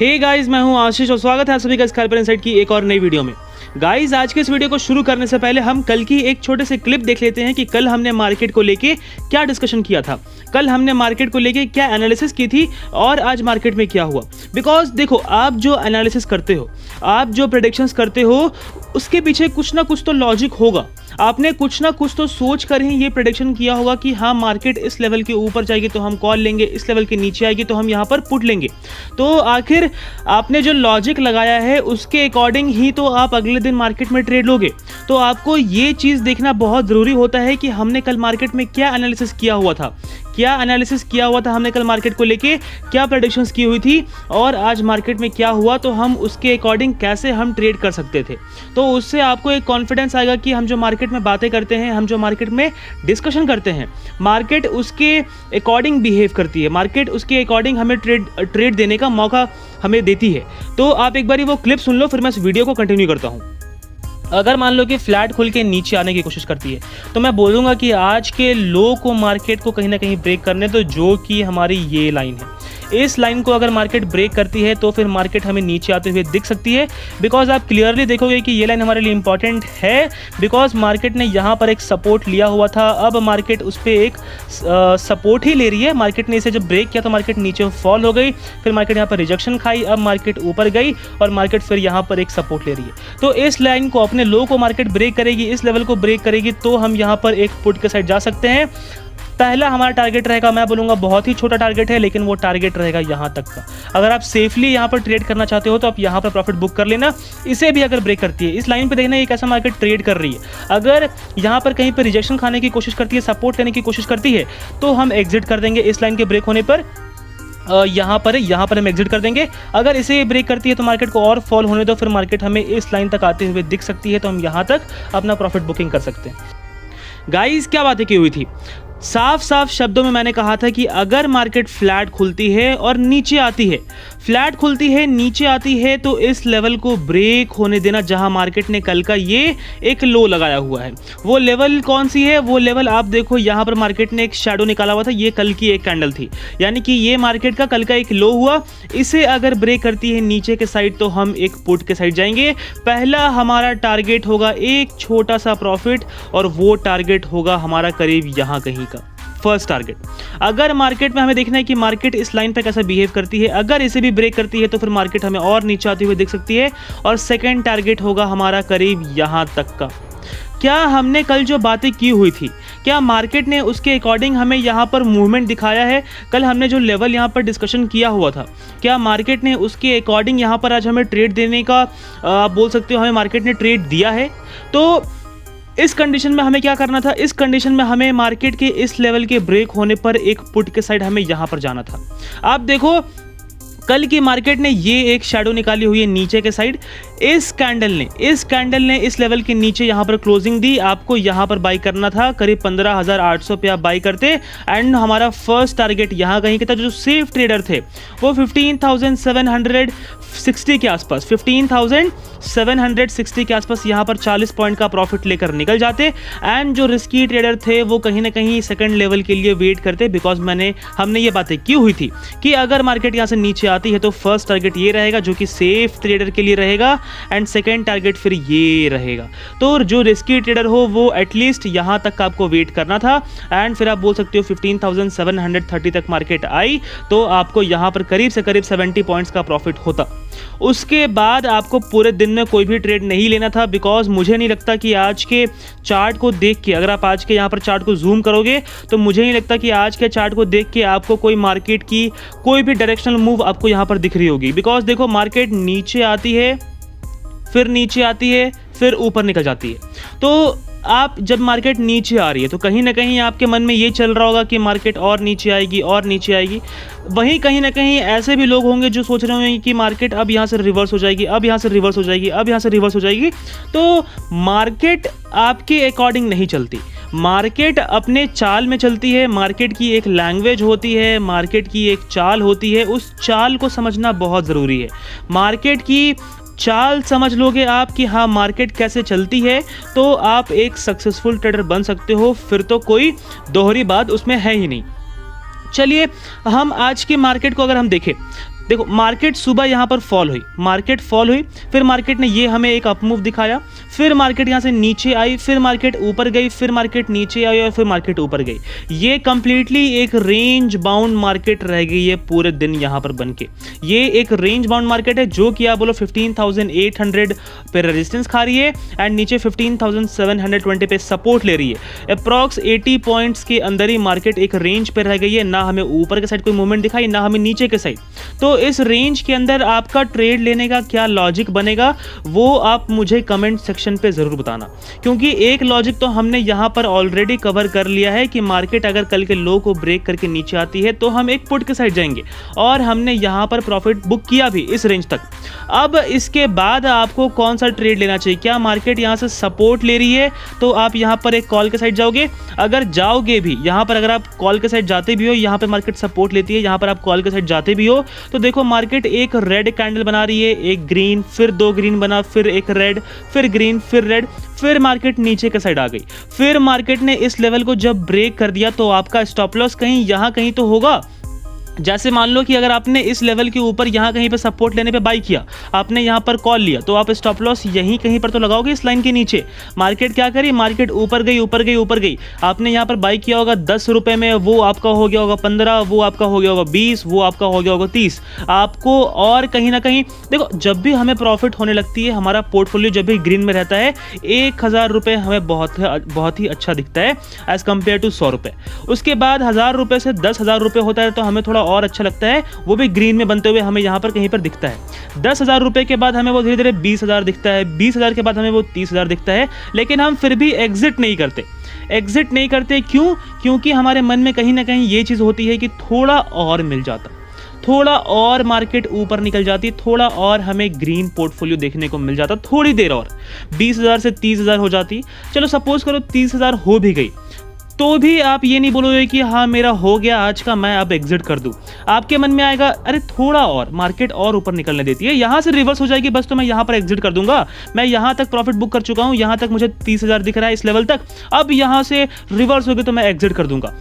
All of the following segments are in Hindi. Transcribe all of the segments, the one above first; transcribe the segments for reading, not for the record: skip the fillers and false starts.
हे गाइस, मैं हूं आशीष और स्वागत है आप सभी का स्कैल्पर इनसाइट की एक और नई वीडियो में। गाइस, आज के इस वीडियो को शुरू करने से पहले हम कल की एक छोटे से क्लिप देख लेते हैं कि कल हमने मार्केट को लेके क्या डिस्कशन किया था। कल हमने मार्केट को लेके क्या एनालिसिस की थी और आज मार्केट में क्या हुआ। बिकॉज देखो, आप जो एनालिसिस करते हो, आप जो प्रेडिक्शंस करते हो, उसके पीछे कुछ ना कुछ तो लॉजिक होगा। आपने कुछ ना कुछ तो सोच कर ही ये प्रेडिक्शन किया होगा कि हाँ, मार्केट इस लेवल के ऊपर जाएगी तो हम कॉल लेंगे, इस लेवल के नीचे आएगी तो हम यहाँ पर पुट लेंगे। तो आखिर आपने जो लॉजिक लगाया है उसके अकॉर्डिंग ही तो आप अगले दिन मार्केट में ट्रेड लोगे। तो आपको ये चीज़ देखना बहुत ज़रूरी होता है कि हमने कल मार्केट में क्या एनालिसिस किया हुआ था, क्या एनालिसिस किया हुआ था हमने कल मार्केट को लेके, क्या प्रेडिक्शंस की हुई थी और आज मार्केट में क्या हुआ, तो हम उसके अकॉर्डिंग कैसे हम ट्रेड कर सकते थे। तो उससे आपको एक कॉन्फिडेंस आएगा कि हम जो मार्केट में बातें करते हैं, हम जो मार्केट में डिस्कशन करते हैं, मार्केट उसके अकॉर्डिंग बिहेव करती है, मार्केट उसके अकॉर्डिंग हमें ट्रेड देने का मौका हमें देती है। तो आप एक बार वो क्लिप सुन लो, फिर मैं इस वीडियो को कंटिन्यू करता हूँ। अगर मान लो कि फ्लैट खुल के नीचे आने की कोशिश करती है तो मैं बोलूँगा कि आज के लो को मार्केट को कहीं ना कहीं ब्रेक करने दो, जो कि हमारी ये लाइन है। इस लाइन को अगर मार्केट ब्रेक करती है तो फिर मार्केट हमें नीचे आते हुए दिख सकती है। बिकॉज आप क्लियरली देखोगे कि ये लाइन हमारे लिए इंपॉर्टेंट है, बिकॉज मार्केट ने यहाँ पर एक सपोर्ट लिया हुआ था। अब मार्केट उस पर एक सपोर्ट ही ले रही है। मार्केट ने इसे जब ब्रेक किया तो मार्केट नीचे फॉल हो गई, फिर मार्केट यहाँ पर रिजेक्शन खाई, अब मार्केट ऊपर गई और मार्केट फिर यहाँ पर एक सपोर्ट ले रही है। तो इस लाइन को, अपने लो को मार्केट ब्रेक करेगी, इस लेवल को ब्रेक करेगी तो हम यहाँ पर एक पुट के साइड जा सकते हैं। पहला हमारा टारगेट रहेगा, मैं बोलूँगा बहुत ही छोटा टारगेट है, लेकिन वो टारगेट रहेगा यहाँ तक का। अगर आप सेफली यहाँ पर ट्रेड करना चाहते हो तो आप यहाँ पर प्रॉफिट बुक कर लेना। इसे भी अगर ब्रेक करती है, इस लाइन पे देखना ये कैसा मार्केट ट्रेड कर रही है। अगर यहाँ पर कहीं पर रिजेक्शन खाने की कोशिश करती है, सपोर्ट लेने की कोशिश करती है, तो हम एग्जिट कर देंगे इस लाइन के ब्रेक होने पर। यहाँ पर हम एग्जिट कर देंगे। अगर इसे ब्रेक करती है तो मार्केट को और फॉल होने दो, फिर मार्केट हमें इस लाइन तक आते हुए दिख सकती है, तो हम यहाँ तक अपना प्रॉफिट बुकिंग कर सकते हैं। गाइस, क्या बातें की हुई थी, साफ साफ शब्दों में मैंने कहा था कि अगर मार्केट फ्लैट खुलती है और नीचे आती है, फ्लैट खुलती है नीचे आती है, तो इस लेवल को ब्रेक होने देना जहां मार्केट ने कल का ये एक लो लगाया हुआ है। वो लेवल कौन सी है? वो लेवल आप देखो, यहां पर मार्केट ने एक शैडो निकाला हुआ था, ये कल की एक कैंडल थी, यानी कि ये मार्केट का कल का एक लो हुआ। इसे अगर ब्रेक करती है नीचे के साइड तो हम एक पुट के साइड जाएंगे। पहला हमारा टारगेट होगा एक छोटा सा प्रॉफिट, और वो टारगेट होगा हमारा करीब यहां कहीं का फर्स्ट टारगेट। अगर मार्केट में हमें देखना है कि मार्केट इस लाइन पे कैसा बिहेव करती है, अगर इसे भी ब्रेक करती है तो फिर मार्केट हमें और नीचे आती हुई दिख सकती है, और सेकंड टारगेट होगा हमारा करीब यहां तक का। क्या हमने कल जो बातें की हुई थी, क्या मार्केट ने उसके अकॉर्डिंग हमें यहाँ पर मूवमेंट दिखाया है? कल हमने जो लेवल यहाँ पर डिस्कशन किया हुआ था, क्या मार्केट ने उसके अकॉर्डिंग यहाँ पर आज हमें ट्रेड देने का आप बोल सकते हो, हमें मार्केट ने ट्रेड दिया है? तो इस कंडीशन में हमें क्या करना था? इस कंडीशन में हमें मार्केट के इस लेवल के ब्रेक होने पर एक पुट के साइड हमें यहां पर जाना था। आप देखो, कल की मार्केट ने ये एक शैडो निकाली हुई है नीचे के साइड। इस कैंडल ने इस लेवल के नीचे यहाँ पर क्लोजिंग दी। आपको यहाँ पर बाई करना था, करीब 15,800 पे आप बाई करते, एंड हमारा फर्स्ट टारगेट यहाँ कहीं के था। जो सेफ ट्रेडर थे वो 15,760 के आसपास, 15,760 के आसपास यहाँ पर 40 पॉइंट का प्रॉफिट लेकर निकल जाते। एंड जो रिस्की ट्रेडर थे वो कहीं ना कहीं सेकंड लेवल के लिए वेट करते, बिकॉज हमने ये बातें की हुई थी कि अगर मार्केट यहाँ से नीचे आती है तो फर्स्ट टारगेट ये रहेगा जो कि सेफ ट्रेडर के लिए रहेगा, एंड सेकेंड टारगेट फिर ये रहेगा। तो जो रिस्की ट्रेडर हो वो एटलीस्ट यहाँ तक का आपको वेट करना था। एंड फिर आप बोल सकते हो 15,730 तक मार्केट आई तो आपको यहाँ पर करीब से करीब 70 पॉइंट्स का प्रॉफिट होता। उसके बाद आपको पूरे दिन में कोई भी ट्रेड नहीं लेना था, बिकॉज मुझे नहीं लगता कि आज के चार्ट को देख के, अगर आप आज के यहाँ पर चार्ट को जूम करोगे तो मुझे नहीं लगता कि आज के चार्ट को देख के आपको कोई मार्केट की कोई भी डायरेक्शनल मूव आपको यहाँ पर दिख रही होगी। बिकॉज देखो, मार्केट नीचे आती है, फिर नीचे आती है, फिर ऊपर निकल जाती है। तो आप जब मार्केट नीचे आ रही है तो कहीं ना कहीं आपके मन में ये चल रहा होगा कि मार्केट और नीचे आएगी और नीचे आएगी। वहीं कहीं ना कहीं ऐसे भी लोग होंगे जो सोच रहे होंगे कि मार्केट अब यहाँ से रिवर्स हो जाएगी, अब यहाँ से रिवर्स हो जाएगी, अब यहाँ से रिवर्स हो जाएगी। तो मार्केट आपके अकॉर्डिंग नहीं चलती, मार्केट अपने चाल में चलती है। मार्केट की एक लैंग्वेज होती है, मार्केट की एक चाल होती है, उस चाल को समझना बहुत ज़रूरी है। मार्केट की चाल समझ लोगे आप कि हाँ मार्केट कैसे चलती है, तो आप एक सक्सेसफुल ट्रेडर बन सकते हो, फिर तो कोई दोहरी बात उसमें है ही नहीं। चलिए हम आज के मार्केट को अगर हम देखें, देखो मार्केट सुबह यहाँ पर फॉल हुई, मार्केट फॉल हुई, फिर मार्केट ने ये हमें एक अप मूव दिखाया, फिर मार्केट यहाँ से नीचे आई, फिर मार्केट ऊपर गई, फिर मार्केट नीचे आई और फिर मार्केट ऊपर गई। ये कंप्लीटली एक रेंज बाउंड मार्केट रह गई है पूरे दिन यहाँ पर बन के। ये एक रेंज बाउंड मार्केट है जो कि आप बोलो 15,800 पे रेजिस्टेंस खा रही है एंड नीचे 15,720 पे सपोर्ट ले रही है। अप्रॉक्स 80 पॉइंट्स के अंदर ही मार्केट एक रेंज पे रह गई है, ना हमें ऊपर के साइड कोई मूवमेंट दिखाई, ना हमें नीचे के साइड। तो इस रेंज के अंदर आपका ट्रेड लेने का क्या लॉजिक बनेगा वो आप मुझे कमेंट सेक्शन पे ज़रूर बताना, क्योंकि एक लॉजिक तो हमने यहाँ पर ऑलरेडी कवर कर लिया है कि मार्केट अगर कल के लो को ब्रेक करके नीचे आती है तो हम एक पुट के साइड जाएंगे और हमने यहाँ पर प्रॉफिट बुक किया भी इस रेंज तक। अब इसके बाद आपको कौन सा ट्रेड लेना चाहिए? क्या मार्केट यहाँ से सपोर्ट ले रही है तो आप यहाँ पर एक कॉल के साइड जाओगे? अगर जाओगे भी यहाँ पर, अगर आप कॉल के साइड जाते भी हो, यहाँ पे मार्केट सपोर्ट लेती है, यहाँ पर आप कॉल के साइड जाते भी हो, तो देखो मार्केट एक रेड कैंडल बना रही है, एक ग्रीन, फिर दो ग्रीन बना, फिर एक रेड, फिर ग्रीन, फिर रेड, फिर मार्केट नीचे के साइड आ गई। फिर मार्केट ने इस लेवल को जब ब्रेक कर दिया तो आपका स्टॉप लॉस कहीं यहाँ कहीं तो होगा। जैसे मान लो कि अगर आपने इस लेवल के ऊपर यहाँ कहीं पे सपोर्ट लेने पे बाई किया, आपने यहाँ पर कॉल लिया, तो आप स्टॉप लॉस यहीं कहीं पर तो लगाओगे इस लाइन के नीचे। मार्केट क्या करी? मार्केट ऊपर गई, ऊपर गई, ऊपर गई। आपने यहाँ पर बाई किया होगा 10 रुपये में, वो आपका हो गया होगा 15, वो आपका हो गया होगा 20, वो आपका हो गया होगा 30 आपको। और कहीं ना कहीं देखो, जब भी हमें प्रॉफिट होने लगती है, हमारा पोर्टफोलियो जब भी ग्रीन में रहता है, 1000 रुपये हमें बहुत ही अच्छा दिखता है एज कम्पेयर टू 100 रुपये। उसके बाद 1000 रुपये से 10,000 रुपये होता है तो हमें थोड़ा और अच्छा लगता है, वो भी ग्रीन में बनते हुए हमें यहाँ पर कहीं पर दिखता है। 10,000 रुपये के बाद हमें वो धीरे धीरे 20,000 दिखता है, 20,000 के बाद हमें वो 30,000 दिखता है, लेकिन हम फिर भी एग्जिट नहीं करते। एग्जिट नहीं करते क्यों? क्योंकि हमारे मन में कहीं ना कहीं ये चीज़ होती है कि थोड़ा और मिल जाता, थोड़ा और मार्केट ऊपर निकल जाती, थोड़ा और हमें ग्रीन पोर्टफोलियो देखने को मिल जाता, थोड़ी देर और 20,000 से 30,000 हो जाती। चलो सपोज करो 30,000 हो भी गई, तो भी आप ये नहीं बोलोगे कि हाँ मेरा हो गया आज का, मैं अब एग्जिट कर दूं। आपके मन में आएगा अरे थोड़ा और, मार्केट और ऊपर निकलने देती है, यहाँ से रिवर्स हो जाएगी बस, तो मैं यहाँ पर एग्जिट कर दूंगा। मैं यहाँ तक प्रॉफिट बुक कर चुका हूँ, यहाँ तक मुझे 30,000 दिख रहा है इस लेवल तक, अब यहाँ से रिवर्स होगी तो मैं एग्जिट कर दूंगा।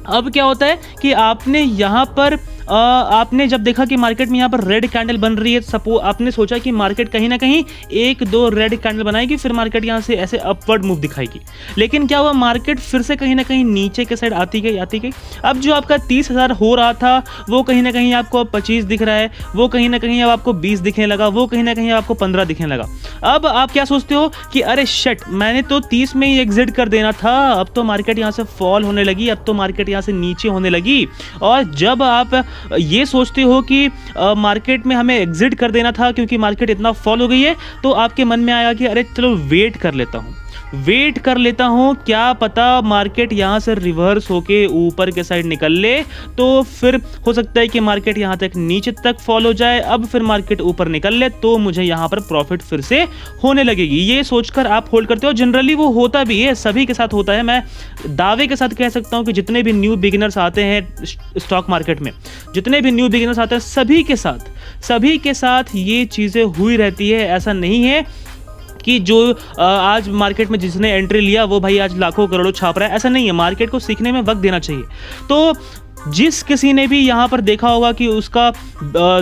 अब क्या होता है कि आपने यहाँ पर आपने जब देखा कि मार्केट में यहाँ पर रेड कैंडल बन रही है, सपोज आपने सोचा कि मार्केट कहीं ना कहीं 1-2 रेड कैंडल बनाएगी, फिर मार्केट यहाँ से ऐसे अपवर्ड मूव दिखाएगी। लेकिन क्या हुआ? मार्केट फिर से कहीं ना कहीं नीचे के साइड आती गई। अब जो आपका 30,000 हो रहा था वो कहीं ना कहीं आपको 25 दिख रहा है, वो कहीं ना कहीं अब आपको 20 दिखने लगा, वो कहीं ना कहीं आपको 15 दिखने लगा। अब आप क्या सोचते हो कि अरे शिट, मैंने तो 30 में ही एग्जिट कर देना था, अब तो मार्केट यहाँ से फॉल होने लगी, अब तो मार्केट यहाँ से नीचे होने लगी। और जब आप ये सोचते हो कि मार्केट में हमें एग्जिट कर देना था क्योंकि मार्केट इतना फॉल हो गई है, तो आपके मन में आएगा कि अरे चलो वेट कर लेता हूँ, क्या पता मार्केट यहाँ से रिवर्स होके ऊपर के साइड निकल ले, तो फिर हो सकता है कि मार्केट यहाँ तक नीचे तक फॉल हो जाए, अब फिर मार्केट ऊपर निकल ले तो मुझे यहाँ पर प्रॉफिट फिर से होने लगेगी। ये सोचकर आप होल्ड करते हो। जनरली वो होता भी है, सभी के साथ होता है। मैं दावे के साथ कह सकता हूँ कि जितने भी न्यू बिगिनर्स आते हैं स्टॉक मार्केट में, जितने भी न्यू बिगिनर्स आते हैं, सभी के साथ ये चीज़ें हुई रहती है। ऐसा नहीं है कि जो आज मार्केट में जिसने एंट्री लिया वो भाई आज लाखों करोड़ों छाप रहा है, ऐसा नहीं है। मार्केट को सीखने में वक्त देना चाहिए। तो जिस किसी ने भी यहाँ पर देखा होगा कि उसका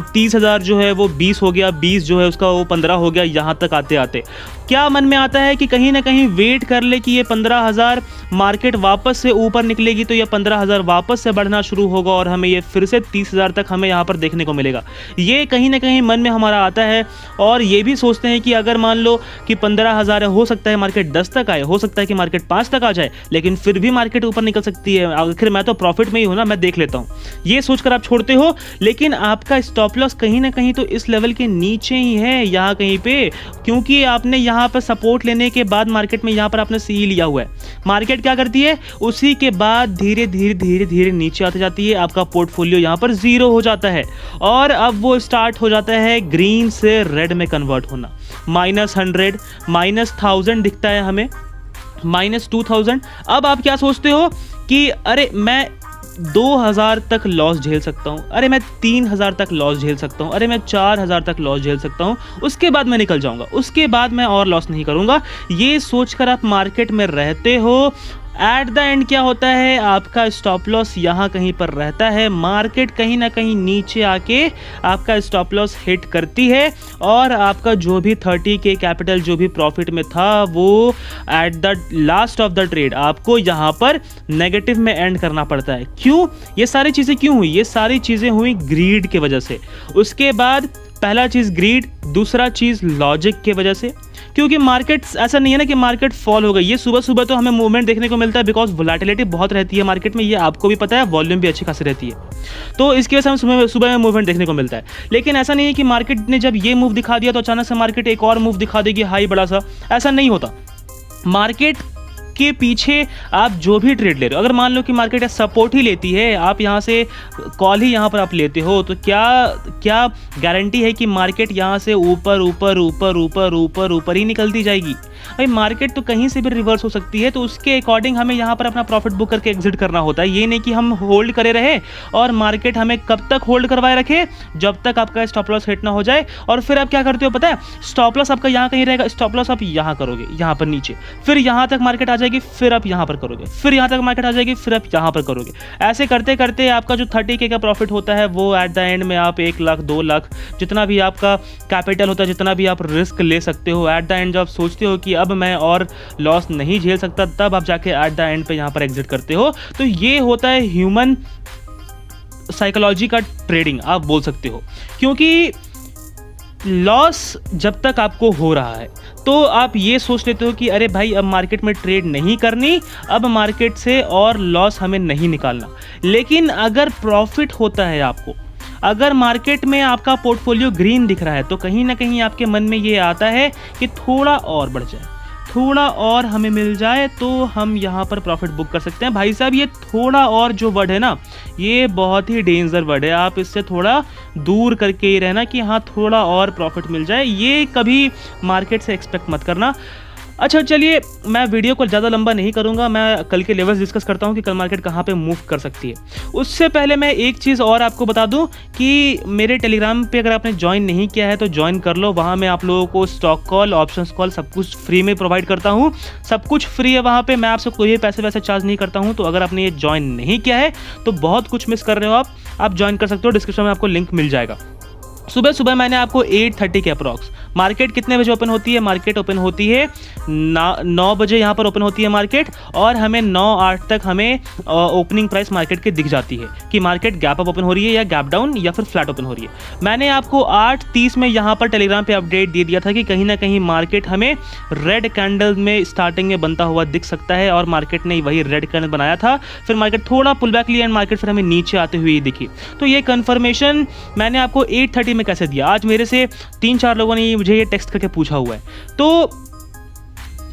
30,000 जो है वो 20 हो गया, 20 जो है उसका वो 15 हो गया, यहाँ तक आते आते क्या मन में आता है कि कहीं ना कहीं वेट कर ले कि ये 15,000 मार्केट वापस से ऊपर निकलेगी तो ये 15,000 वापस से बढ़ना शुरू होगा और हमें ये फिर से 30,000 तक हमें यहाँ पर देखने को मिलेगा। ये कहीं ना कहीं मन में हमारा आता है। और ये भी सोचते हैं कि अगर मान लो कि 15,000 हो सकता है मार्केट 10 तक आए, हो सकता है कि मार्केट 5 तक आ जाए, लेकिन फिर भी मार्केट ऊपर निकल सकती है, आखिर मैं तो प्रॉफिट में ही हूँ ना, मैं देख लेता हूँ। ये सोचकर आप छोड़ते हो, लेकिन आपका स्टॉप लॉस कहीं ना कहीं तो इस लेवल के नीचे ही है, यहाँ कहीं पे, क्योंकि आपने यहाँ पर सपोर्ट लेने के बाद मार्केट में यहाँ पर आपने सी लिया हुआ है। मार्केट क्या करती है? उसी के बाद धीरे धीरे नीचे आती जाती है, आपका पोर्टफोलियो यहाँ पर 0 हो जाता है और अब वो स्टार्ट हो जाता है ग्रीन से रेड में कन्वर्ट होना। -100, -1000 दिखता है हमें, -2000। अब आप क्या सोचते हो कि अरे मैं 2,000 तक लॉस झेल सकता हूँ, अरे मैं 3,000 तक लॉस झेल सकता हूँ, अरे मैं 4,000 तक लॉस झेल सकता हूँ, उसके बाद मैं निकल जाऊँगा, उसके बाद मैं और लॉस नहीं करूँगा। ये सोचकर आप मार्केट में रहते हो एट द एंड क्या होता है, आपका स्टॉप लॉस यहाँ कहीं पर रहता है, मार्केट कहीं ना कहीं नीचे आके आपका स्टॉप लॉस हिट करती है और आपका जो भी 30K कैपिटल जो भी प्रॉफिट में था वो at the last of the trade आपको यहाँ पर नेगेटिव में एंड करना पड़ता है। क्यों? ये सारी चीज़ें क्यों हुई? ये सारी चीज़ें हुई ग्रीड की वजह से। उसके बाद पहला चीज़ ग्रीड, दूसरा चीज़ लॉजिक की वजह से, क्योंकि मार्केट ऐसा नहीं है ना कि मार्केट फॉल हो गई। ये सुबह सुबह तो हमें मूवमेंट देखने को मिलता है बिकॉज वोलेटिलिटी बहुत रहती है मार्केट में, ये आपको भी पता है, वॉल्यूम भी अच्छी खासी रहती है, तो इसकी वजह से हमें सुबह में मूवमेंट देखने को मिलता है। लेकिन ऐसा नहीं है कि मार्केट ने जब ये मूव दिखा दिया तो अचानक से मार्केट एक और मूव दिखा देगी हाई बड़ा सा, ऐसा नहीं होता। मार्केट के पीछे आप जो भी ट्रेड ले रहे हो, अगर मान लो कि मार्केट सपोर्ट ही लेती है, आप यहाँ से कॉल ही यहाँ पर आप लेते हो, तो क्या गारंटी है कि मार्केट यहाँ से ऊपर ऊपर ऊपर ऊपर ऊपर ऊपर ही निकलती जाएगी? भाई मार्केट तो कहीं से भी रिवर्स हो सकती है, तो उसके अकॉर्डिंग हमें यहाँ पर अपना प्रॉफिट बुक करके एग्जिट करना होता है। ये नहीं कि हम होल्ड करे रहे और मार्केट हमें कब तक होल्ड करवाए रखे, जब तक आपका स्टॉप लॉस हिट ना हो जाए। और फिर आप क्या करते हो पता है, स्टॉप लॉस आपका यहाँ कहीं रहेगा, स्टॉप लॉस आप यहाँ करोगे, यहाँ पर नीचे, फिर यहाँ तक मार्केट आ जाएगी, फिर आप यहाँ पर करोगे, फिर यहाँ तक मार्केट आ जाएगी, फिर आप यहाँ पर करोगे। ऐसे करते करते आपका जो 30K का प्रॉफिट होता है वो एट द एंड में आप 1 लाख 2 लाख जितना भी आपका कैपिटल होता है, जितना भी आप रिस्क ले सकते हो, एट द एंड जब आप सोचते हो कि अब मैं और लॉस नहीं झेल सकता, तब आप जाके एट द एंड पे यहाँ पर एग्जिट करते हो। तो ये होता है ह्यूमन साइकोलॉजी का ट्रेडिंग आप बोल सकते हो, क्योंकि लॉस जब तक आपको हो रहा है तो आप ये सोच लेते हो कि अरे भाई अब मार्केट में ट्रेड नहीं करनी, अब मार्केट से और लॉस हमें नहीं निकालना। लेकिन अगर प्रॉफिट होता है आपको, अगर मार्केट में आपका पोर्टफोलियो ग्रीन दिख रहा है, तो कहीं ना कहीं आपके मन में ये आता है कि थोड़ा और बढ़ जाए, थोड़ा और हमें मिल जाए तो हम यहाँ पर प्रॉफिट बुक कर सकते हैं। भाई साहब ये थोड़ा और जो वर्ड है ना, ये बहुत ही डेंजर वर्ड है, आप इससे थोड़ा दूर करके ही रहना कि हाँ थोड़ा और प्रॉफिट मिल जाए, ये कभी मार्केट से एक्सपेक्ट मत करना। अच्छा चलिए, मैं वीडियो को ज़्यादा लंबा नहीं करूँगा, मैं कल के लेवल्स डिस्कस करता हूँ कि कल मार्केट कहाँ पे मूव कर सकती है। उससे पहले मैं एक चीज़ और आपको बता दूँ कि मेरे टेलीग्राम पे अगर आपने ज्वाइन नहीं किया है तो ज्वाइन कर लो। वहाँ मैं आप लोगों को स्टॉक कॉल, ऑप्शंस कॉल सब कुछ फ्री में प्रोवाइड करता हूँ, सब कुछ फ्री है वहाँ पर, मैं आपसे कोई भी पैसे वैसे चार्ज नहीं करता हूँ। तो अगर आपने ये ज्वाइन नहीं किया है तो बहुत कुछ मिस कर रहे हो आप ज्वाइन कर सकते हो, डिस्क्रिप्शन में आपको लिंक मिल जाएगा। सुबह सुबह मैंने आपको 8:30 के अप्रॉक्स, मार्केट कितने बजे ओपन होती है, मार्केट ओपन होती है 9 बजे यहाँ पर ओपन होती है मार्केट, और हमें 9-8 तक हमें ओपनिंग प्राइस मार्केट की दिख जाती है कि मार्केट गैप अप ओपन हो रही है या गैप डाउन या फिर फ्लैट ओपन हो रही है। मैंने आपको 8:30 में यहाँ पर टेलीग्राम पे अपडेट दे दिया था कि कहीं ना कहीं मार्केट हमें रेड कैंडल में स्टार्टिंग में बनता हुआ दिख सकता है, और मार्केट ने वही रेड कैंडल बनाया था। फिर मार्केट थोड़ा पुल बैक लिया एंड मार्केट फिर हमें नीचे आते हुए दिखी। तो ये कन्फर्मेशन मैंने आपको 8:30 में कैसे दिया, आज मेरे से 3-4 लोगों ने मुझे ये टेक्स्ट करके पूछा हुआ है। तो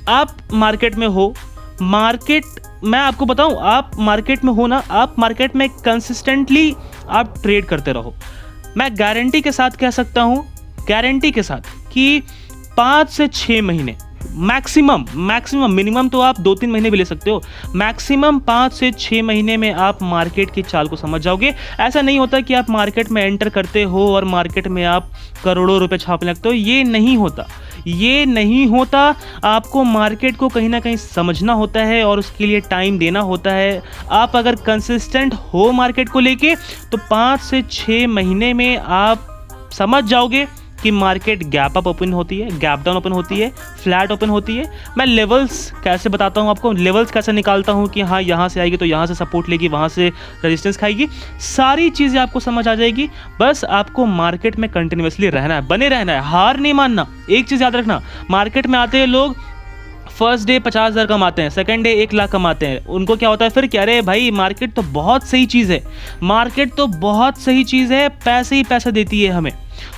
आप मार्केट में हो, मार्केट मैं आपको बताऊं, आप मार्केट में हो ना, आप मार्केट में कंसिस्टेंटली आप ट्रेड करते रहो। मैं गारंटी के साथ कह सकता हूं, गारंटी के साथ कि 5 से 6 महीने मैक्सिमम, मिनिमम तो आप 2-3 महीने भी ले सकते हो, मैक्सिमम 5 से 6 महीने में आप मार्केट की चाल को समझ जाओगे। ऐसा नहीं होता कि आप मार्केट में एंटर करते हो और मार्केट में आप करोड़ों रुपए छापने लगते हो, ये नहीं होता, ये नहीं होता। आपको मार्केट को कहीं ना कहीं समझना होता है और उसके लिए टाइम देना होता है। आप अगर कंसिस्टेंट हो मार्केट को लेके तो 5 से 6 महीने में आप समझ जाओगे कि मार्केट गैप अप ओपन होती है, गैप डाउन ओपन होती है, फ्लैट ओपन होती है। मैं लेवल्स कैसे बताता हूँ आपको, लेवल्स कैसे निकालता हूँ कि हाँ यहाँ से आएगी तो यहाँ से सपोर्ट लेगी, वहाँ से रेजिस्टेंस खाएगी, सारी चीज़ें आपको समझ आ जाएगी। बस आपको मार्केट में कंटिन्यूसली रहना है, बने रहना है, हार नहीं मानना। एक चीज़ याद रखना, मार्केट में आते हैं लोग, फर्स्ट डे 50,000 कमाते हैं, सेकंड डे 1 लाख कमाते हैं, उनको क्या होता है फिर कि अरे भाई मार्केट तो बहुत सही चीज़ है, मार्केट तो बहुत सही चीज़ है, पैसे ही पैसे देती है हमें।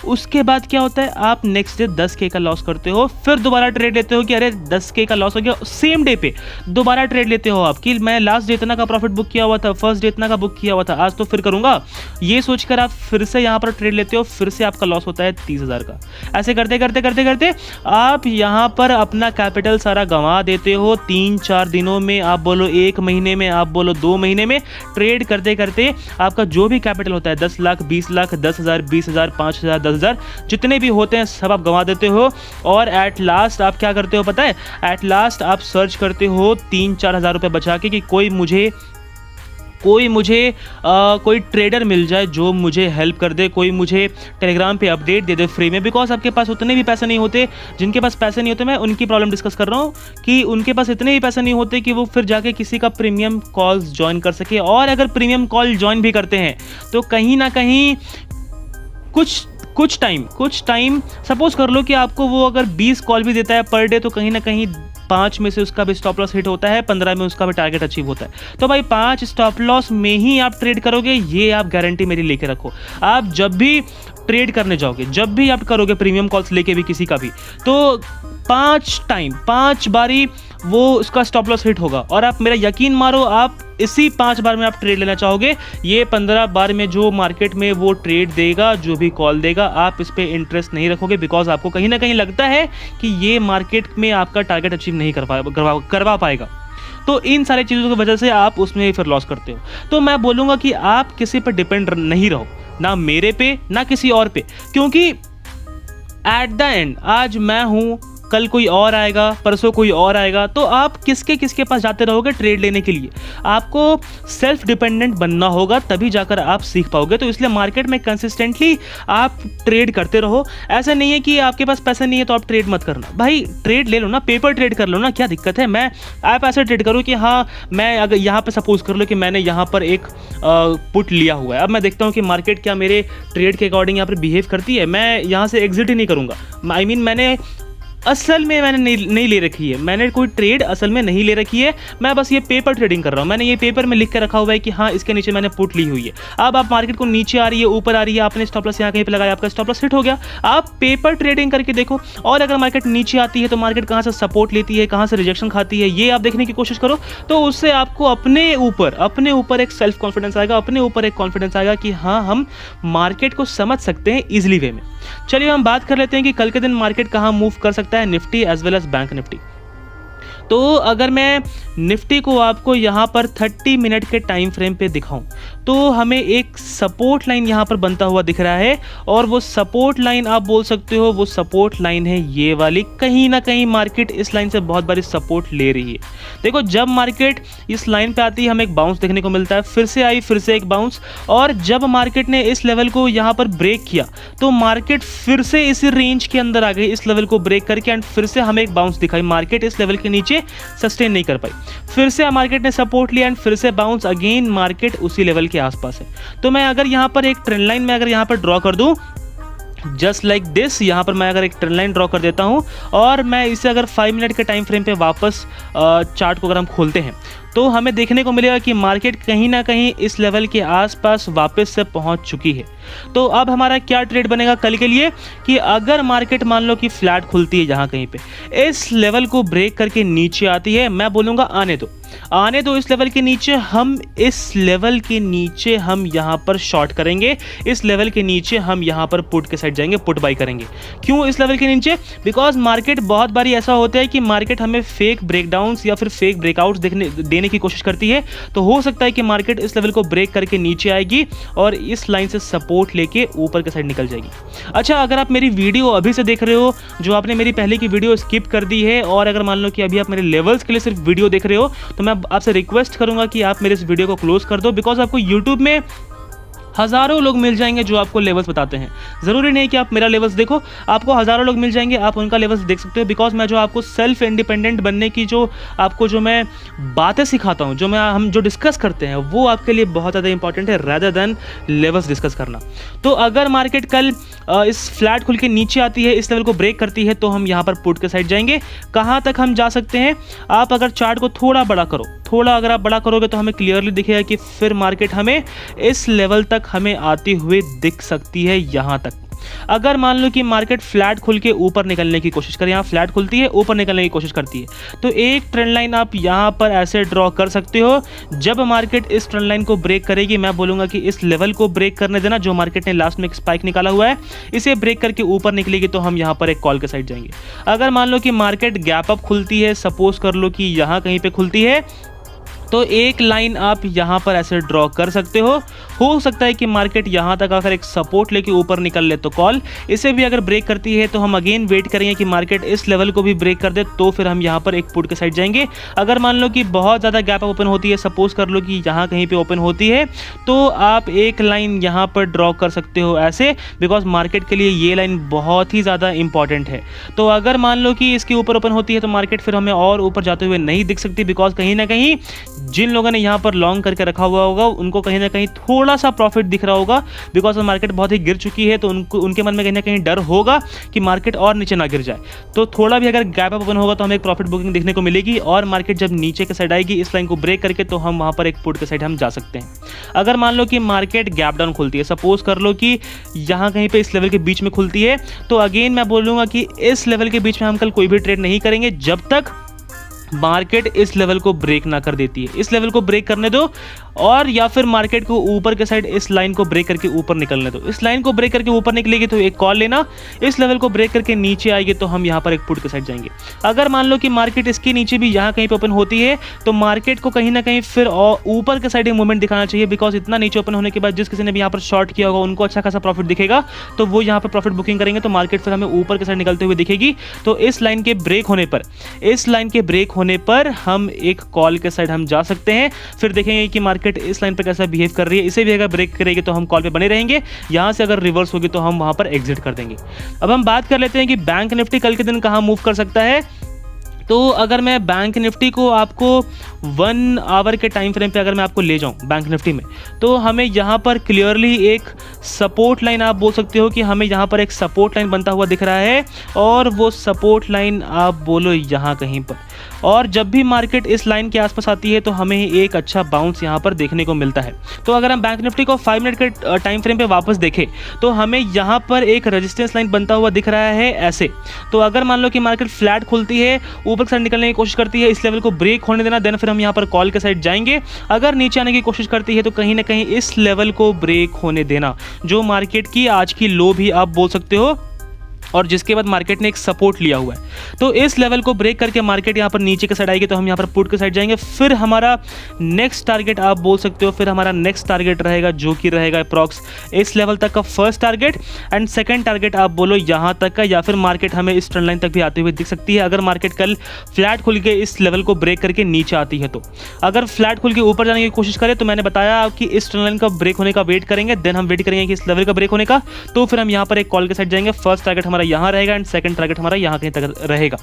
उसके बाद क्या होता है, आप नेक्स्ट डे 10K का लॉस करते हो, फिर दोबारा ट्रेड लेते हो कि अरे 10K का लॉस हो गया, सेम डे पे दोबारा ट्रेड लेते हो आप कि मैं लास्ट डे इतना का प्रॉफिट बुक किया हुआ था, फर्स्ट डे इतना का बुक किया हुआ था, आज तो फिर करूंगा, ये सोचकर आप फिर से यहाँ पर ट्रेड लेते हो, फिर से आपका लॉस होता है 30,000 का। ऐसे करते करते करते करते आप यहाँ पर अपना कैपिटल सारा गंवा देते हो 3-4 दिनों में, आप बोलो 1 महीने में, आप बोलो 2 महीने में। ट्रेड करते करते आपका जो भी कैपिटल होता है 10 लाख, 20 लाख, 10,000, 20,000, 5,000, 5,000 10,000 जितने भी होते हैं सब आप गंवा देते हो। और एट लास्ट आप क्या करते हो पता है, एट लास्ट आप सर्च करते हो 3-4 हज़ार रुपये बचा के कि कोई मुझे कोई ट्रेडर मिल जाए जो मुझे हेल्प कर दे, कोई मुझे टेलीग्राम पे अपडेट दे दे फ्री में। बिकॉज आपके पास उतने भी पैसे नहीं होते, जिनके पास पैसे नहीं होते, मैं उनकी प्रॉब्लम डिस्कस कर रहा हूँ कि उनके पास इतने भी पैसे नहीं होते कि वो फिर जाके किसी का प्रीमियम कॉल्स ज्वाइन कर सके। और अगर प्रीमियम कॉल ज्वाइन भी करते हैं तो कहीं ना कहीं कुछ टाइम सपोज कर लो कि आपको वो अगर 20 कॉल भी देता है पर डे, तो कहीं ना कहीं 5 में से उसका भी स्टॉप लॉस हिट होता है, 15 में उसका भी टारगेट अचीव होता है। तो भाई 5 स्टॉप लॉस में ही आप ट्रेड करोगे, ये आप गारंटी मेरी लेके रखो। आप जब भी ट्रेड करने जाओगे, जब भी आप करोगे प्रीमियम कॉल्स लेके भी किसी का भी, तो 5 बारी वो उसका स्टॉप लॉस हिट होगा। और आप मेरा यकीन मारो, आप इसी 5 बार में आप ट्रेड लेना चाहोगे। ये 15 बार में जो मार्केट में वो ट्रेड देगा, जो भी कॉल देगा, आप इस पर इंटरेस्ट नहीं रखोगे। बिकॉज आपको कहीं ना कहीं लगता है कि ये मार्केट में आपका टारगेट अचीव नहीं करवा पाएगा। तो इन सारी चीज़ों की वजह से आप उसमें फिर लॉस करते हो। तो मैं बोलूँगा कि आप किसी पर डिपेंड नहीं रहो, ना मेरे पे ना किसी और पे, क्योंकि एट द एंड आज मैं हूँ, कल कोई और आएगा, परसों कोई और आएगा। तो आप किसके पास जाते रहोगे ट्रेड लेने के लिए? आपको सेल्फ डिपेंडेंट बनना होगा, तभी जाकर आप सीख पाओगे। तो इसलिए मार्केट में कंसिस्टेंटली आप ट्रेड करते रहो। ऐसा नहीं है कि आपके पास पैसा नहीं है तो आप ट्रेड मत करना। भाई ट्रेड ले लो ना, पेपर ट्रेड कर लो ना, क्या दिक्कत है? आप ऐसे ट्रेड करो कि हाँ, मैं अगर यहाँ पर सपोज कर लो कि मैंने यहाँ पर एक पुट लिया हुआ है, अब मैं देखता हूँ कि मार्केट क्या मेरे ट्रेड के अकॉर्डिंग यहाँ पर बिहेव करती है, मैं यहाँ से एग्जिट ही नहीं करूँगा। मैंने असल में नहीं ले रखी है, मैंने कोई ट्रेड असल में नहीं ले रखी है, मैं बस ये पेपर ट्रेडिंग कर रहा हूँ। मैंने ये पेपर में लिख के रखा हुआ है कि हाँ, इसके नीचे मैंने पुट ली हुई है। अब आप मार्केट को नीचे आ रही है, ऊपर आ रही है, आपने स्टॉप लॉस यहाँ कहीं पे लगाया, आपका स्टॉप लॉस हिट हो गया। आप पेपर ट्रेडिंग करके देखो, और अगर मार्केट नीचे आती है तो मार्केट कहाँ से सपोर्ट लेती है, कहाँ से रिजेक्शन खाती है, ये आप देखने की कोशिश करो। तो उससे आपको अपने ऊपर एक सेल्फ कॉन्फिडेंस आएगा, अपने ऊपर एक कॉन्फिडेंस आएगा कि हाँ, हम मार्केट को समझ सकते हैं ईजिली वे में। चलिए हम बात कर लेते हैं कि कल के दिन मार्केट कहाँ मूव कर सकता है, Nifty as well as Bank Nifty. तो अगर मैं निफ्टी को आपको यहाँ पर 30 मिनट के टाइम फ्रेम पे दिखाऊं तो हमें एक सपोर्ट लाइन यहाँ पर बनता हुआ दिख रहा है, और वो सपोर्ट लाइन आप बोल सकते हो, वो सपोर्ट लाइन है ये वाली। कहीं ना कहीं मार्केट इस लाइन से बहुत बारी सपोर्ट ले रही है। देखो, जब मार्केट इस लाइन पे आती है हमें एक बाउंस देखने को मिलता है, फिर से आई, फिर से एक बाउंस, और जब मार्केट ने इस लेवल को यहाँ पर ब्रेक किया तो मार्केट फिर से इस रेंज के अंदर आ गई, इस लेवल को ब्रेक करके, एंड फिर से हमें एक बाउंस दिखाई। मार्केट इस लेवल के नीचे सस्टेन नहीं कर पाई, फिर से मार्केट ने सपोर्ट लिया एंड फिर से बाउंस, अगेन मार्केट उसी लेवल के आसपास है। तो मैं अगर यहाँ पर एक ट्रेंड लाइन में अगर यहाँ पर ड्रॉ कर दूं, जस्ट लाइक दिस, यहाँ पर मैं अगर एक ट्रेंड लाइन ड्रॉ कर देता हूँ, और मैं इसे अगर 5 मिनट के टाइम फ्रेम पे वापस चार्ट को अगर हम खोलते हैं तो हमें देखने को मिलेगा कि मार्केट कहीं ना कहीं इस लेवल के आसपास वापस से पहुंच चुकी है। तो अब हमारा क्या ट्रेड बनेगा कल के लिए कि अगर मार्केट मान लो कि फ्लैट खुलती है जहां कहीं पे, इस लेवल को ब्रेक करके नीचे आती है, मैं बोलूँगा आने दो इस लेवल के नीचे। हम इस लेवल के नीचे हम यहाँ पर शॉर्ट करेंगे, इस लेवल के नीचे हम यहाँ पर पुट के साइड जाएंगे, पुट बाई करेंगे। क्यों इस लेवल के नीचे? बिकॉज मार्केट बहुत बारी ऐसा होता है कि मार्केट हमें फेक ब्रेकडाउन्स या फिर फेक ब्रेकआउट्स देने की कोशिश करती है। तो हो सकता है कि मार्केट इस लेवल को ब्रेक करके नीचे आएगी और इस लाइन से सपोर्ट लेके ऊपर के साइड निकल जाएगी। अच्छा, अगर आप मेरी वीडियो अभी से देख रहे हो, जो आपने मेरी पहले की वीडियो स्किप कर दी है, और अगर मान लो कि अभी आप मेरे लेवल्स के लिए सिर्फ वीडियो देख रहे हो, तो मैं आपसे रिक्वेस्ट करूंगा कि आप मेरे इस वीडियो को क्लोज कर दो। बिकॉज आपको यूट्यूब में हज़ारों लोग मिल जाएंगे जो आपको लेवल्स बताते हैं। ज़रूरी नहीं कि आप मेरा लेवल्स देखो, आपको हज़ारों लोग मिल जाएंगे, आप उनका लेवल्स देख सकते हो। बिकॉज मैं जो आपको सेल्फ इंडिपेंडेंट बनने की जो मैं बातें सिखाता हूँ, हम जो डिस्कस करते हैं, वो आपके लिए बहुत ज़्यादा इंपॉर्टेंट है रैदर देन लेवल्स डिस्कस करना। तो अगर मार्केट कल इस फ्लैट खुल के नीचे आती है, इस लेवल को ब्रेक करती है, तो हम यहाँ पर पुट के साइड जाएंगे। कहाँ तक हम जा सकते हैं? आप अगर चार्ट को थोड़ा बड़ा करो, अगर आप बड़ा करोगे तो हमें क्लियरली दिखेगा कि फिर मार्केट हमें इस लेवल तक हमें आती हुई दिख सकती है, यहाँ तक। अगर मान लो कि मार्केट फ्लैट खुल के ऊपर निकलने की कोशिश करे, यहाँ फ्लैट खुलती है, ऊपर निकलने की कोशिश करती है, तो एक ट्रेंड लाइन आप यहाँ पर ऐसे ड्रॉ कर सकते हो। जब मार्केट इस ट्रेंड लाइन को ब्रेक करेगी, मैं बोलूँगा कि इस लेवल को ब्रेक करने देना, जो मार्केट ने लास्ट में एक स्पाइक निकाला हुआ है, इसे ब्रेक करके ऊपर निकलेगी तो हम यहाँ पर एक कॉल के साइड जाएंगे। अगर मान लो कि मार्केट गैप अप खुलती है, सपोज कर लो कि यहाँ कहीं पर खुलती है, तो एक लाइन आप यहाँ पर ऐसे ड्रॉ कर सकते हो सकता है कि मार्केट यहाँ तक आकर एक सपोर्ट लेके ऊपर निकल ले तो कॉल, इसे भी अगर ब्रेक करती है तो हम अगेन वेट करेंगे कि मार्केट इस लेवल को भी ब्रेक कर दे, तो फिर हम यहाँ पर एक पुट के साइड जाएंगे। अगर मान लो कि बहुत ज़्यादा गैप अप ओपन होती है, सपोज कर लो कि यहाँ कहीं पे ओपन होती है, तो आप एक लाइन यहाँ पर ड्रॉ कर सकते हो ऐसे, बिकॉज मार्केट के लिए ये लाइन बहुत ही ज़्यादा इंपॉर्टेंट है। तो अगर मान लो कि इसके ऊपर ओपन होती है तो मार्केट फिर हमें और ऊपर जाते हुए नहीं दिख सकती, बिकॉज कहीं ना कहीं जिन लोगों ने यहाँ पर लॉन्ग करके रखा हुआ होगा उनको कहीं ना कहीं थोड़ा सा प्रॉफिट दिख रहा होगा, बिकॉज मार्केट बहुत ही गिर चुकी है। तो उनके मन में कहीं ना कहीं डर होगा कि मार्केट और नीचे ना गिर जाए। तो थोड़ा भी अगर गैप अप ओपन होगा तो हमें एक प्रॉफिट बुकिंग देखने को मिलेगी, और मार्केट जब नीचे के साइड आएगी इस लाइन को ब्रेक करके, तो हम वहाँ पर एक पुट के साइड हम जा सकते हैं। अगर मान लो कि मार्केट गैप डाउन खुलती है, सपोज कर लो कि यहाँ कहीं पे इस लेवल के बीच में खुलती है, तो अगेन मैं बोलूँगा कि इस लेवल के बीच में हम कल कोई भी ट्रेड नहीं करेंगे जब तक मार्केट इस लेवल को ब्रेक ना कर देती है। इस लेवल को ब्रेक करने दो, और या फिर मार्केट को ऊपर के साइड इस लाइन को ब्रेक करके ऊपर निकलने दो। इस लाइन को ब्रेक करके ऊपर निकलेगी तो एक कॉल लेना, इस लेवल को ब्रेक करके नीचे आएगी तो हम यहाँ पर एक पुट के साइड जाएंगे। अगर मान लो कि मार्केट इसके नीचे भी यहाँ कहीं पे ओपन होती है तो मार्केट को कहीं ना कहीं फिर ऊपर के साइड एक मूवमेंट दिखाना चाहिए, बिकॉज इतना नीचे ओपन होने के बाद जिस किसी ने भी यहाँ पर शॉर्ट किया होगा उनको अच्छा खासा प्रॉफिट दिखेगा, तो वो यहाँ पर प्रॉफिट बुकिंग करेंगे, तो मार्केट फिर हमें ऊपर के साइड निकलते हुए दिखेगी। तो इस लाइन के ब्रेक होने पर हम एक कॉल के साइड हम जा सकते हैं। फिर देखेंगे कि मार्केट इस लाइन पर कैसा बिहेव कर रही है, इसे भी अगर ब्रेक करेगी तो हम कॉल पे बने रहेंगे, यहां से अगर रिवर्स होगी तो हम वहां पर एग्जिट कर देंगे। अब हम बात कर लेते हैं कि बैंक निफ्टी कल के दिन कहां मूव कर सकता है। तो अगर मैं बैंक निफ्टी को आपको 1 आवर के टाइम फ्रेम पे अगर मैं आपको ले जाऊं बैंक निफ्टी में, तो हमें यहाँ पर क्लियरली एक सपोर्ट लाइन आप बोल सकते हो कि हमें यहाँ पर एक सपोर्ट लाइन बनता हुआ दिख रहा है, और वो सपोर्ट लाइन आप बोलो यहाँ कहीं पर। और जब भी मार्केट इस लाइन के आसपास आती है तो हमें एक अच्छा बाउंस यहाँ पर देखने को मिलता है। तो अगर हम बैंक निफ्टी को 5 मिनट के टाइम फ्रेम पे वापस देखें तो हमें यहाँ पर एक रेजिस्टेंस लाइन बनता हुआ दिख रहा है ऐसे। तो अगर मान लो कि मार्केट फ्लैट खुलती है, ऊपर की साइड निकलने की कोशिश करती है, इस लेवल को ब्रेक होने देना, देन फिर हम यहाँ पर कॉल के साइड जाएंगे। अगर नीचे आने की कोशिश करती है तो कहीं ना कहीं इस लेवल को ब्रेक होने देना, जो मार्केट की आज की लो भी आप बोल सकते हो, और जिसके बाद मार्केट ने एक सपोर्ट लिया हुआ है। तो इस लेवल को ब्रेक करके मार्केट यहाँ पर नीचे के साइड आएगी तो हम यहाँ पर पुट के साइड जाएंगे। फिर हमारा नेक्स्ट टारगेट आप बोल सकते हो, फिर हमारा नेक्स्ट टारगेट रहेगा जो कि रहेगा अप्रॉक्स इस लेवल तक का first target, and second target आप बोलो यहाँ तक का, या फिर मार्केट हमें इस ट्रेंड लाइन तक भी आते हुए दिख सकती है अगर मार्केट कल फ्लैट खुल के इस लेवल को ब्रेक करके नीचे आती है। तो अगर फ्लैट खुल के ऊपर जाने की कोशिश करें तो मैंने बताया कि इस ट्रेंड लाइन का ब्रेक होने का वेट करेंगे, देन हम वेट करेंगे कि इस लेवल का ब्रेक होने का, तो फिर हम यहाँ पर एक कॉल के साइड जाएंगे। फर्स्ट टारगेट हमारा यहाँ रहेगा एंड सेकंड टारगेट हमारा यहाँ कहीं तक रहेगा।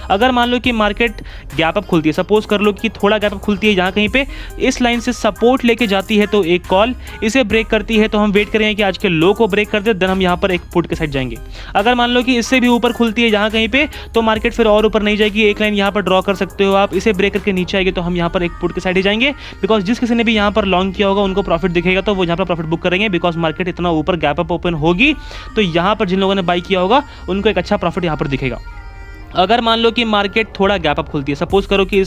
अगर मान लो कि मार्केट गैप अप खुलती है, सपोज कर लो कि थोड़ा गैप अप खुलती है यहाँ कहीं पे, इस लाइन से सपोर्ट लेके जाती है तो एक कॉल, इसे ब्रेक करती है तो हम वेट करेंगे कि आज के लो को ब्रेक कर दे, देन हम यहाँ पर एक पुट के साइड जाएंगे। अगर मान लो कि इससे भी ऊपर खुलती है यहाँ कहीं पे तो मार्केट फिर और ऊपर नहीं जाएगी, एक लाइन यहाँ पर ड्रॉ कर सकते हो आप, इसे ब्रेक करके नीचे आएगी तो हम यहाँ पर एक पुट के साइड ही जाएंगे, बिकॉज जिस किसी ने भी यहाँ पर लॉन्ग किया होगा उनको प्रॉफिट दिखेगा तो वो यहाँ पर प्रॉफिट बुक करेंगे, बिकॉज मार्केट इतना ऊपर गैप अप ओपन होगी तो यहाँ पर जिन लोगों ने बाई किया होगा उनको एक अच्छा प्रॉफिट यहाँ पर दिखेगा। अगर मान लो कि मार्केट थोड़ा गैप अप खुलती है, सपोज करो कि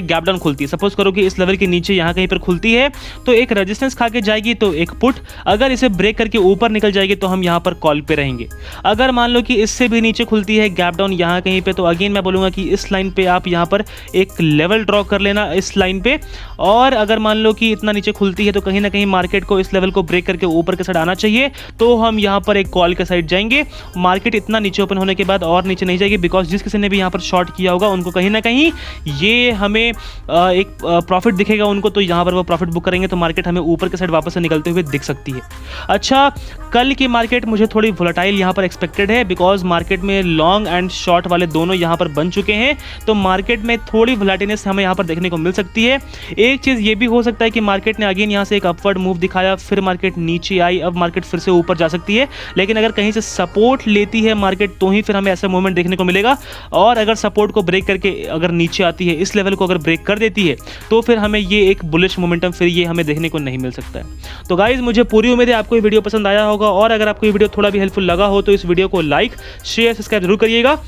गैप डाउन खुलती है, सपोज करो कि इस लेवल के नीचे यहाँ कहीं पर खुलती है तो एक रेजिस्टेंस खा के जाएगी तो एक पुट, अगर इसे ब्रेक करके ऊपर निकल जाएगी तो हम यहाँ पर कॉल पे रहेंगे। अगर मान लो कि इससे भी नीचे खुलती है गैप डाउन यहाँ कहीं पे, तो अगेन मैं बोलूँगा कि इस लाइन पे आप यहाँ पर एक लेवल ड्रॉ कर लेना इस लाइन पे, और अगर मान लो कि इतना नीचे खुलती है तो कहीं ना कहीं मार्केट को इस लेवल को ब्रेक करके ऊपर के साइड आना चाहिए, तो हम यहाँ पर एक कॉल के साइड जाएंगे। मार्केट इतना नीचे ओपन होने के बाद और नीचे नहीं जाएगी, बिकॉज जिस किसी ने भी यहाँ पर शॉर्ट किया होगा उनको कहीं ना कहीं ये हमें एक प्रॉफिट दिखेगा उनको, तो यहाँ पर वो प्रॉफिट बुक करेंगे तो मार्केट हमें ऊपर के साइड वापस से निकलते हुए दिख सकती है। अच्छा, कल की मार्केट मुझे थोड़ी वोलेटाइल यहाँ पर एक्सपेक्टेड है, बिकॉज मार्केट में लॉन्ग एंड शॉर्ट वाले दोनों यहाँ पर बन चुके हैं, तो मार्केट में थोड़ी वोलेटिलनेस हमें यहाँ पर देखने को मिल सकती है। एक चीज़ ये भी हो सकता है कि मार्केट ने अगेन यहाँ से एक अपवर्ड मूव दिखाया, फिर मार्केट नीचे आई, अब मार्केट फिर से ऊपर जा सकती है, लेकिन अगर कहीं से सपोर्ट लेती है मार्केट तो ही फिर हमें ऐसा मूवमेंट देखने को मिलेगा, और अगर सपोर्ट को ब्रेक करके अगर नीचे आती है, इस लेवल को अगर ब्रेक कर देती है तो फिर हमें ये एक बुलिश मोमेंटम फिर ये हमें देखने को नहीं मिल सकता है। तो गाइज, मुझे पूरी उम्मीद है आपको ये वीडियो पसंद आया होगा, और अगर आपको ये वीडियो थोड़ा भी हेल्पफुल लगा हो तो इस वीडियो को लाइक शेयर सब्सक्राइब जरूर करिएगा।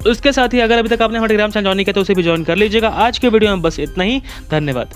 उसके साथ ही अगर अभी तक आपने हमारे टेलीग्राम चैनल ज्वाइन नहीं किया तो उसे भी ज्वाइन कर लीजिएगा। आज के वीडियो में बस इतना ही, धन्यवाद।